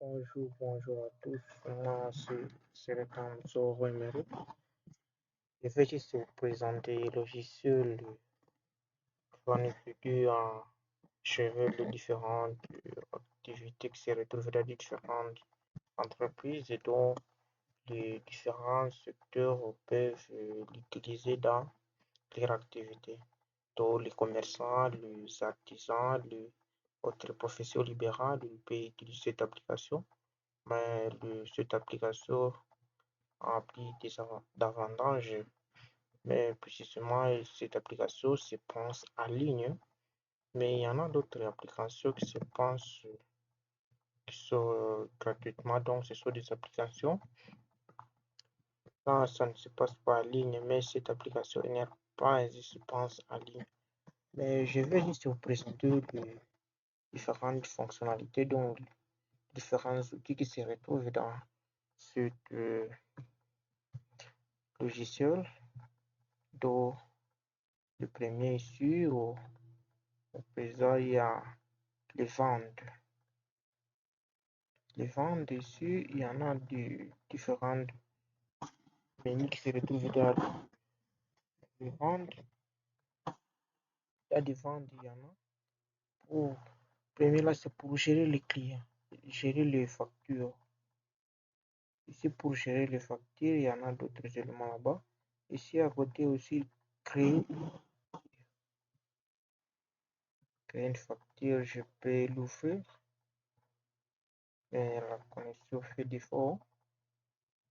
Bonjour à tous. Moi, c'est le Kanzo Emery. Je vais juste vous présenter le logiciel planifié en gérer les différentes activités qui se retrouvent dans les différentes entreprises et dont les différents secteurs peuvent l'utiliser dans leur activité. Donc, les commerçants, les artisans, les autres professions libérales peuvent utiliser cette application. Mais cette application remplit d'avantages, mais précisément cette application se pense en ligne, mais il y en a d'autres applications qui se pensent qui sont gratuitement, donc ce sont des applications. Quand ça ne se passe pas en ligne, mais cette application n'est pas ainsi se pense en ligne. Mais je vais juste vous présenter les différentes fonctionnalités, donc différents outils qui se retrouvent dans ce logiciel. Donc, le premier ici, au présent, il y a les ventes. Les ventes ici, il y en a de différentes menus qui se retrouvent dans les ventes. Il y a des ventes, il y en a. Pour, premier là, c'est pour gérer les clients, gérer les factures. Ici, pour gérer les factures, il y en a d'autres éléments là-bas. Ici, à côté aussi, créer une facture, je peux l'ouvrir. Mais la connexion fait défaut.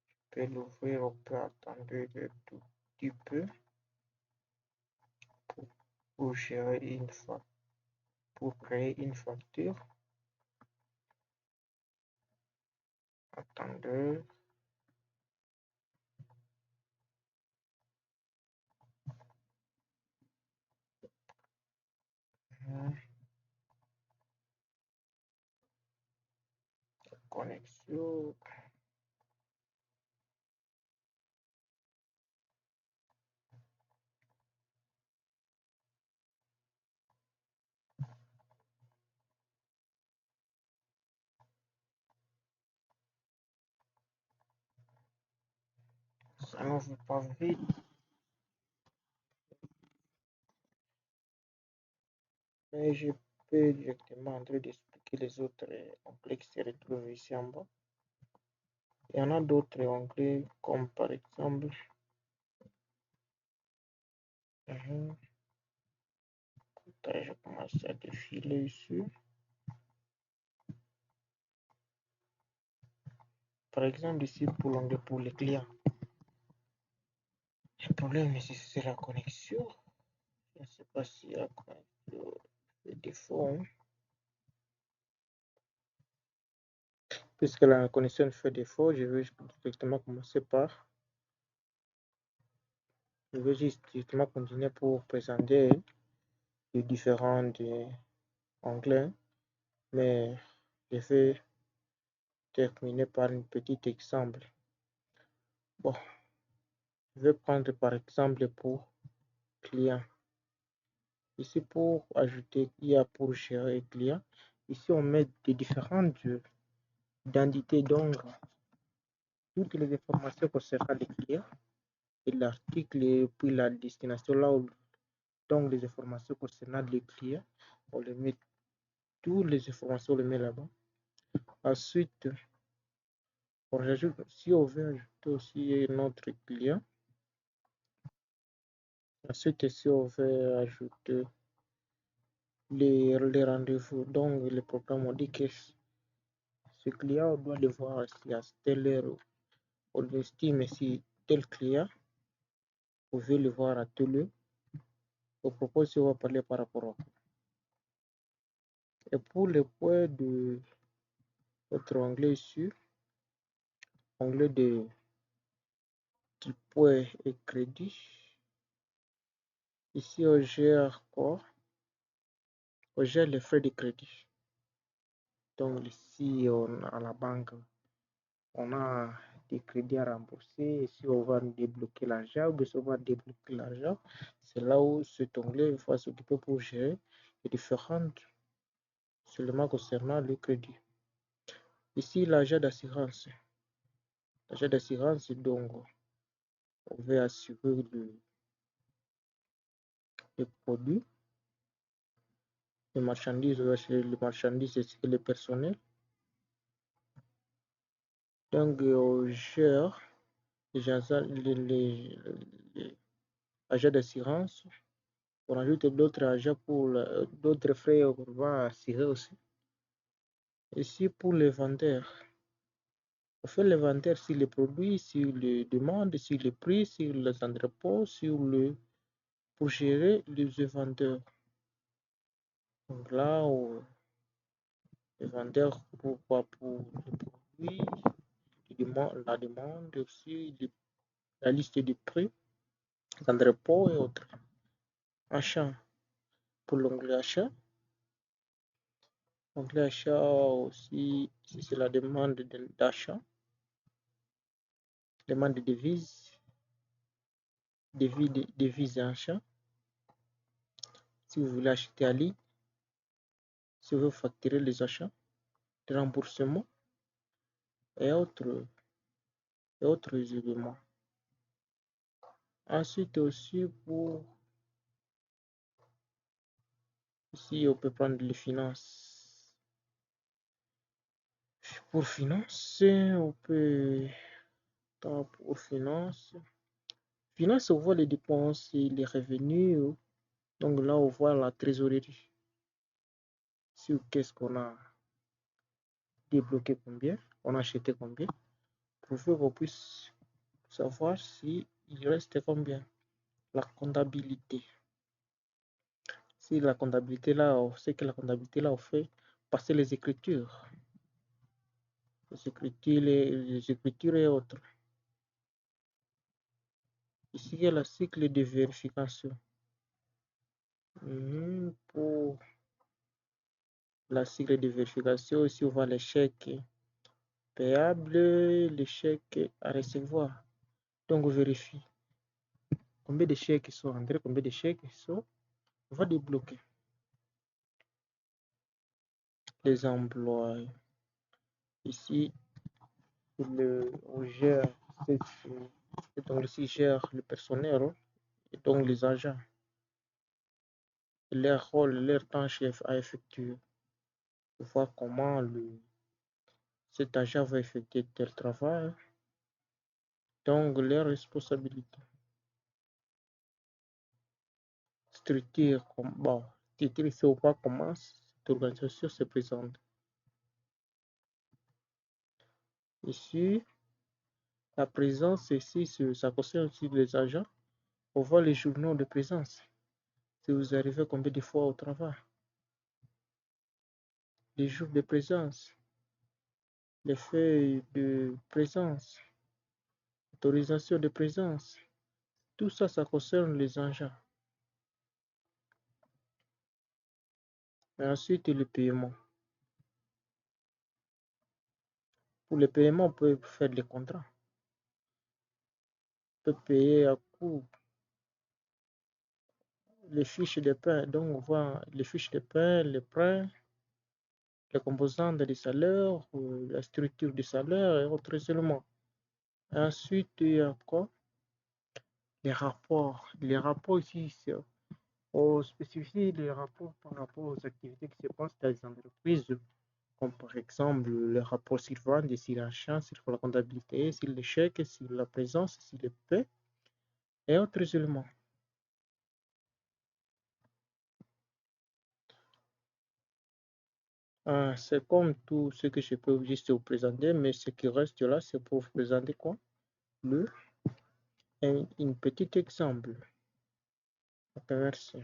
Je peux l'ouvrir, on peut attendre un tout petit peu pour gérer une facture, pour créer une facture. Attendez. Connexion. Ça ne veut pas vite. Mais je peux directement en train d'expliquer les autres onglets qui se retrouvent ici en bas. Il y en a d'autres onglets comme par exemple je commence à défiler ici. Par exemple ici pour l'onglet pour les clients. Le problème ici c'est la connexion. Je ne sais pas si la connexion fait défaut. Puisque la connexion fait défaut, je vais directement commencer par. Je vais juste directement continuer pour présenter les différents onglets, mais je vais terminer par un petit exemple. Bon, je vais prendre par exemple pour client. Ici pour ajouter, il y a pour gérer client. Ici on met des différentes identités, donc toutes les informations concernant les clients et l'article et puis la destination là où donc les informations concernant les clients, on les met toutes les informations on les met là-bas. Ensuite, on rajoute, si on veut ajouter aussi notre client, ensuite si on veut ajouter les rendez-vous, donc le programme on dit que ce client on doit le voir si à telle heure, on estime si tel client, vous pouvez le voir à telle heure. Au propos si on va parler par rapport à. Et pour le point de votre onglet ici, onglet de points et crédit, ici on gère quoi? On gère les frais de crédit. Donc ici on à la banque, on a des crédits à rembourser. Et si on va débloquer l'argent ou si on va débloquer l'argent, c'est là où cet onglet va s'occuper pour gérer les différentes seulement concernant le crédit. Ici, l'agent d'assurance. L'agent d'assurance, donc, on veut assurer le produit, les marchandises, et le personnel. Donc, on gère les agents d'assurance. On ajoute d'autres agents pour d'autres frais qu'on va assurer aussi. Ici, pour les vendeurs, on fait l'inventaire sur les produits, sur les demandes, sur les prix, sur les entrepôts, pour gérer les vendeurs. Donc là, les vendeurs pour les produits, la demande aussi, la liste des prix, les entrepôts et autres. Achat. Pour l'onglet achat. L'onglet achat aussi, c'est la demande d'achat. Demande de devises. Devises d'achat. Si vous voulez acheter à ligne. Si vous voulez facturer les achats. Les remboursements. Et autres éléments. Ensuite aussi ici on peut prendre les finances. Pour financer, on peut pour finance. Finance, on voit les dépenses et les revenus. Donc là, on voit la trésorerie. Sur qu'est-ce qu'on a débloqué combien, on a acheté combien, pour qu'on puisse savoir si il reste combien. La comptabilité. Si la comptabilité là, on sait que la comptabilité là, on fait passer les écritures. Les écritures et autres. Ici, il y a le cycle de vérification. Pour la cycle de vérification, ici, on voit les chèques payables, les chèques à recevoir. Donc, on vérifie combien de chèques sont entrés, combien de chèques sont. On va débloquer les emplois. Ici, on gère donc ici gère le personnel et donc les agents. Leur rôle, leur tâche à effectuer. Pour voir comment cet agent va effectuer tel travail. Donc, leurs responsabilités. Structure, bon, titre ici, on voit comment cette organisation se présente. Ici, la présence, ici, ça concerne aussi les agents. On voit les journaux de présence. Si vous arrivez combien de fois au travail. Les jours de présence. Les feuilles de présence. Autorisation de présence. Tout ça, ça concerne les agents. Et ensuite, le paiement. Pour le paiement, on peut faire des contrats. On peut payer à coup les fiches de paie. Donc, on voit les fiches de paie, les prêts, les composantes des salaires, la structure du salaire et autres éléments. Et ensuite, il y a quoi? Les rapports. Les rapports ici, on spécifie les rapports par rapport aux activités qui se passent dans les entreprises, comme par exemple le rapport sur vente, sur l'achat, sur la comptabilité, sur les chèques, sur la présence, sur les paie et autres éléments. C'est comme tout ce que je peux juste vous présenter, mais ce qui reste là, c'est pour vous présenter quoi? Un petit exemple. Ok, merci.